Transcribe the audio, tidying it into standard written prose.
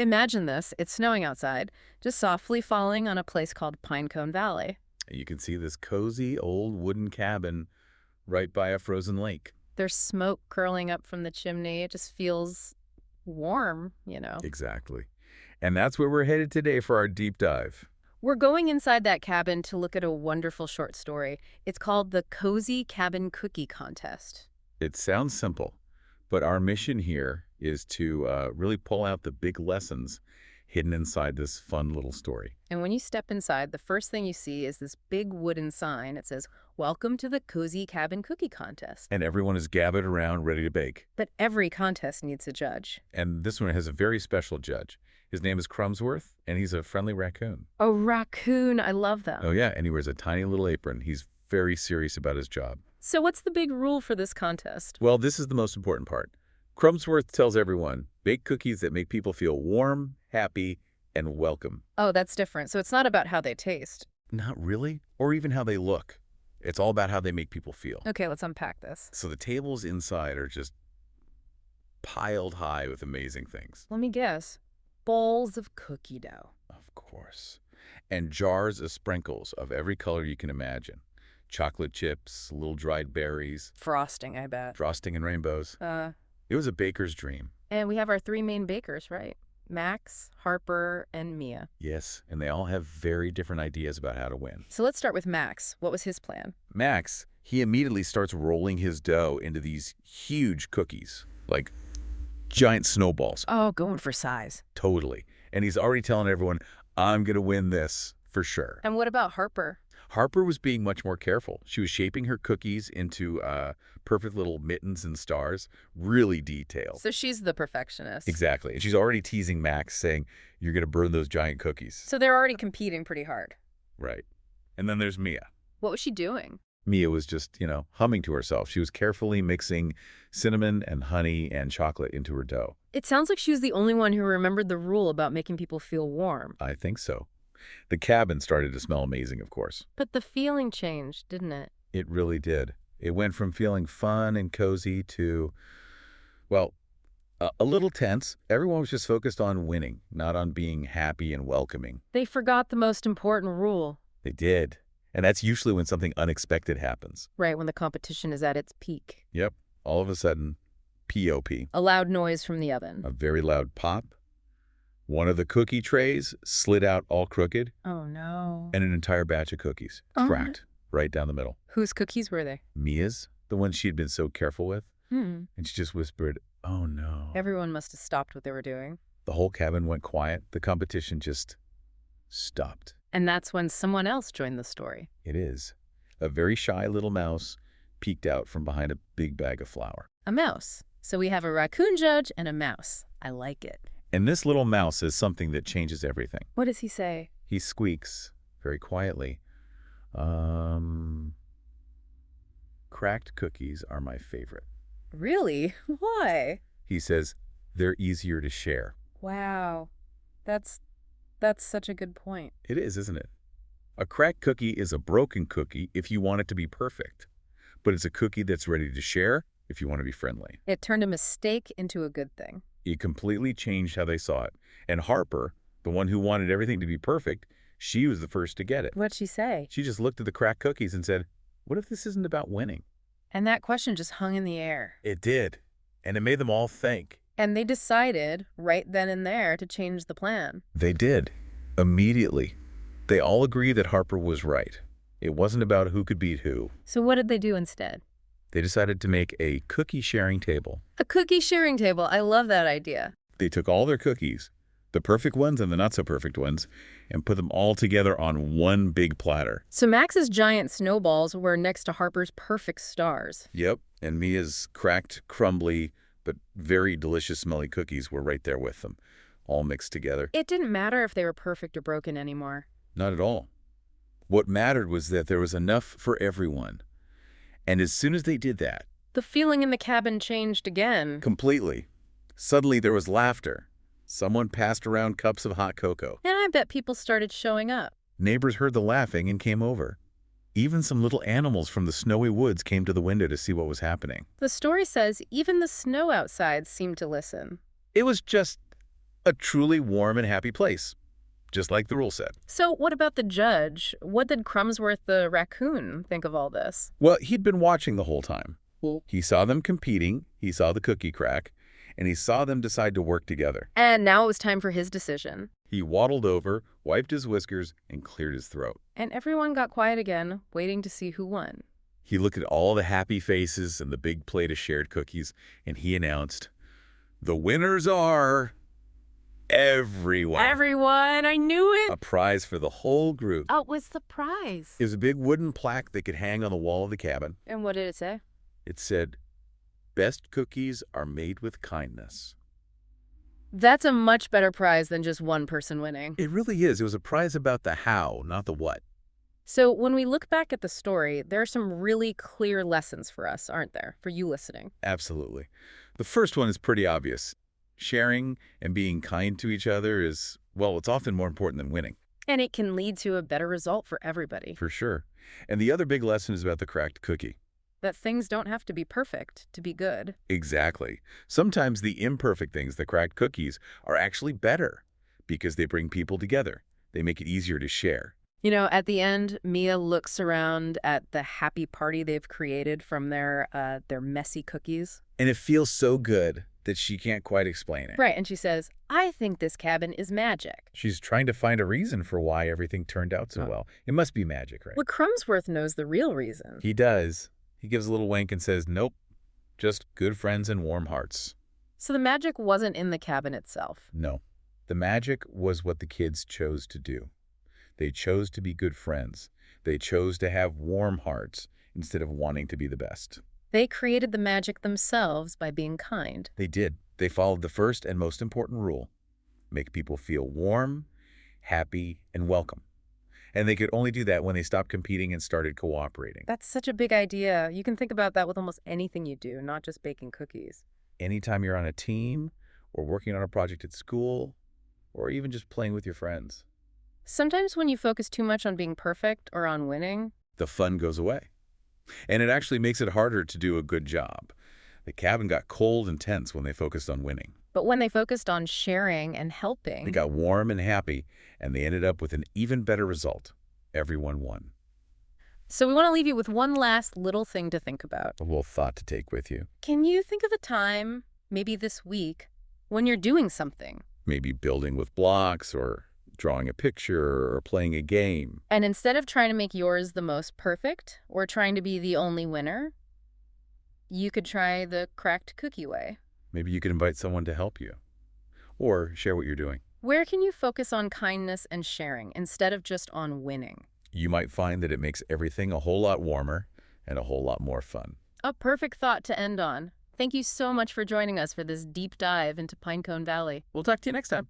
Imagine this. It's snowing outside, just softly falling on a place called Pinecone Valley. You can see this cozy old wooden cabin right by a frozen lake. There's smoke curling up from the chimney. It just feels warm. Exactly. And that's where we're headed today for our deep dive. We're going inside that cabin to look at a wonderful short story. It's called the Cozy Cabin Cookie Contest. It sounds simple, but our mission here is to really pull out the big lessons hidden inside this fun little story. And when you step inside, the first thing you see is this big wooden sign. It says, "Welcome to the Cozy Cabin Cookie Contest." And everyone is gathered around ready to bake. But every contest needs a judge. And this one has a very special judge. His name is Crumsworth, and he's a friendly raccoon. A raccoon. I love them. Oh, yeah, and he wears a tiny little apron. He's very serious about his job. So what's the big rule for this contest? Well, this is the most important part. Crumsworth tells everyone, bake cookies that make people feel warm, happy, and welcome. Oh, that's different. So it's not about how they taste. Not really, or even how they look. It's all about how they make people feel. Okay, let's unpack this. So the tables inside are just piled high with amazing things. Let me guess. Bowls of cookie dough. Of course. And jars of sprinkles of every color you can imagine. Chocolate chips, little dried berries, Frosting, I bet. frosting and rainbows. It was a baker's dream. And we have our three main bakers, right? Max, Harper, and Mia. Yes, and they all have very different ideas about how to win. So let's start with Max. What was his plan? Max, he immediately starts rolling his dough into these huge cookies, like giant snowballs. Oh, going for size. Totally. And he's already telling everyone, I'm going to win this for sure. And what about Harper? Harper was being much more careful. She was shaping her cookies into perfect little mittens and stars, really detailed. So she's the perfectionist. Exactly. And she's already teasing Max, saying, you're going to burn those giant cookies. So they're already competing pretty hard. Right. And then there's Mia. What was she doing? Mia was just, humming to herself. She was carefully mixing cinnamon and honey and chocolate into her dough. It sounds like she was the only one who remembered the rule about making people feel warm. I think so. The cabin started to smell amazing, of course. But the feeling changed, didn't it? It really did. It went from feeling fun and cozy to, well, a little tense. Everyone was just focused on winning, not on being happy and welcoming. They forgot the most important rule. They did. And that's usually when something unexpected happens. Right, when the competition is at its peak. Yep. All of a sudden, P.O.P. A loud noise from the oven. A very loud pop. One of the cookie trays slid out all crooked. Oh, no. And an entire batch of cookies cracked right down the middle. Whose cookies were they? Mia's, the one she had been so careful with. Hmm. And she just whispered, oh, no. Everyone must have stopped what they were doing. The whole cabin went quiet. The competition just stopped. And that's when someone else joined the story. It is. A very shy little mouse peeked out from behind a big bag of flour. A mouse. So we have a raccoon judge and a mouse. I like it. And this little mouse says something that changes everything. What does he say? He squeaks very quietly. Cracked cookies are my favorite. Really? Why? He says they're easier to share. Wow. That's such a good point. It is, isn't it? A cracked cookie is a broken cookie if you want it to be perfect. But it's a cookie that's ready to share if you want to be friendly. It turned a mistake into a good thing. It completely changed how they saw it. And Harper, the one who wanted everything to be perfect, she was the first to get it. What'd she say? She just looked at the cracked cookies and said, what if this isn't about winning? And that question just hung in the air. It did. And it made them all think. And they decided, right then and there, to change the plan. They did. Immediately. They all agreed that Harper was right. It wasn't about who could beat who. So what did they do instead? They decided to make a cookie sharing table. A cookie sharing table. I love that idea. They took all their cookies, the perfect ones and the not so perfect ones, and put them all together on one big platter. So Max's giant snowballs were next to Harper's perfect stars. Yep, and Mia's cracked, crumbly, but very delicious smelly cookies were right there with them, all mixed together. It didn't matter if they were perfect or broken anymore. Not at all. What mattered was that there was enough for everyone. And as soon as they did that, the feeling in the cabin changed again. Completely. Suddenly there was laughter. Someone passed around cups of hot cocoa. And I bet people started showing up. Neighbors heard the laughing and came over. Even some little animals from the snowy woods came to the window to see what was happening. The story says even the snow outside seemed to listen. It was just A truly warm and happy place, just like the rule said. So what about the judge? What did Crumsworth the raccoon think of all this? Well, he'd been watching the whole time. Well, He saw them competing, he saw the cookie crack, and he saw them decide to work together. and now it was time for his decision. He waddled over, wiped his whiskers, and cleared his throat. And everyone got quiet again, waiting to see who won. He looked at all the happy faces and the big plate of shared cookies, and he announced, "The winners are everyone." Everyone, I knew A it! prize for the whole group. Oh, what's the prize? It was a big wooden plaque they could hang on the wall of the cabin. And what did it say? It said, "Best cookies are made with kindness." That's a much better prize than just one person winning. It really is. It was a prize about the how, not the what. So when we look back at the story, there are some really clear lessons for us, aren't there? For you listening. Absolutely. The first one is pretty obvious. Sharing and being kind to each other is, well, it's often more important than winning. And it can lead to a better result for everybody. For sure. And the other big lesson is about the cracked cookie. That things don't have to be perfect to be good. Exactly. Sometimes the imperfect things, the cracked cookies, are actually better because they bring people together. They make it easier to share. You know, at the end, Mia looks around at the happy party they've created from their messy cookies. And it feels so good that she can't quite explain it. Right, and she says, "I think this cabin is magic." She's trying to find a reason for why everything turned out so well. It must be magic, right? Well, Crumsworth knows the real reason. He does. He gives a little wink and says, "Nope, just good friends and warm hearts." So the magic wasn't in the cabin itself. No, the magic was what the kids chose to do. They chose to be good friends. They chose to have warm hearts instead of wanting to be the best. They created the magic themselves by being kind. They did. They followed the first and most important rule: make people feel warm, happy, and welcome. And they could only do that when they stopped competing and started cooperating. That's such a big idea. You can think about that with almost anything you do, not just baking cookies. Anytime you're on a team or working on a project at school or even just playing with your friends, Sometimes when you focus too much on being perfect or on winning, the fun goes away. And it actually makes it harder to do a good job. The cabin got cold and tense when they focused on winning. but when they focused on sharing and helping, They got warm and happy, and they ended up with an even better result. Everyone won. So we want to leave you with one last little thing to think about. A little thought to take with you. Can you think of a time, maybe this week, when you're doing something, Maybe building with blocks or drawing a picture or playing a game. and instead of trying to make yours the most perfect or trying to be the only winner, you could try the cracked cookie way? Maybe you could invite someone to help you or share what you're doing. Where can you focus on kindness and sharing instead of just on winning? You might find that it makes everything a whole lot warmer and a whole lot more fun. A perfect thought to end on. Thank you so much for joining us for this deep dive into Pinecone Valley. We'll talk to you next time.